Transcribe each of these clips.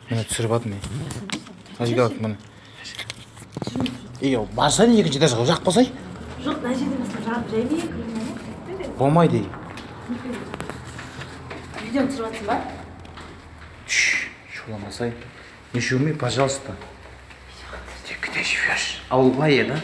Mene түсіріп алдым мен. Қайда алып міне. Барсайын екінші этажға жақ қосай. Жоқ, мына жерден бастап жағып жай ме? Болмайды. Видеоны түсіріп жатсың ба? Шуламасай. Не шуми, пожалуйста. Ты где живешь? Ауылбай, да?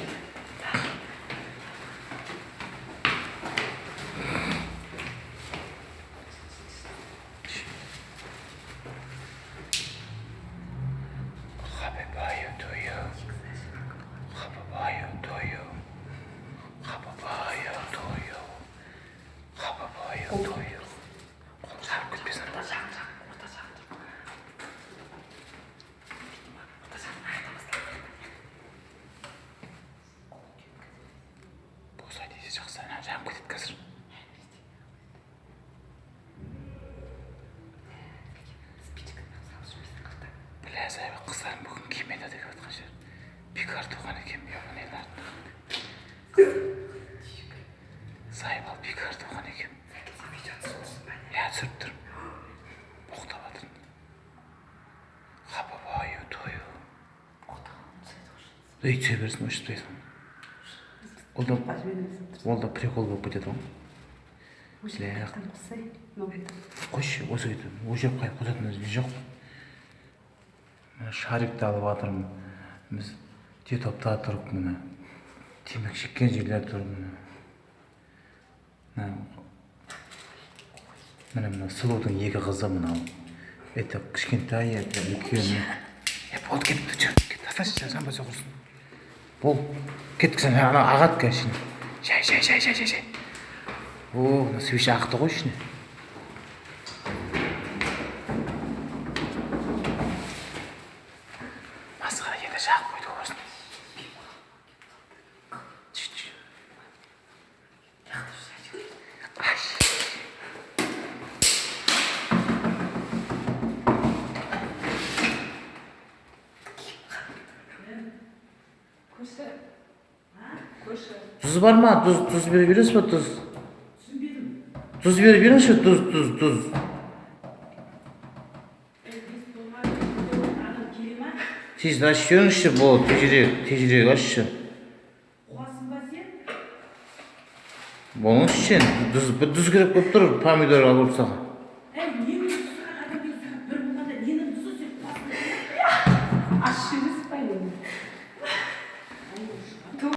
Жанып кетеді қазір. Бля, Зайба, қыздарым бүгін кимеді деп жатқан жер. Пикар туған екен, мен артым. Зайба, пикар туған екен. Я түсіріп тұрмын. Боқтап жатырмын. Хапабайы тойы. Ей, түсе берсін, өшітпейсің. Ол да прикол болып кетеді ғой. Қойшы, осы кетеді. Ол жеп қайып қосатын өзі жоқ. Шарикті алып жатырмын. Біз тетопта тұрып міне. Темек шеккен жерлер тұрып міне. Міне сұлудың екі қызы мынау. Это кішкентай, это үлкен. Болды кетті, жүр. Тасташы, жамбаса құрсын. Бол, кеттік сен, ағат кәшін. Жай. О, свечи ақты ғой ішіне. Масқара еді жағып қойды орсын. Tuz var mı? Tuz verebiliriz mi tuz? Tuz verebilir misin? Tuz. Siz de aşıyorsun işte bu tecrübe aşıyor. Bunun için tuz gerek yok durur pomidor alırsak.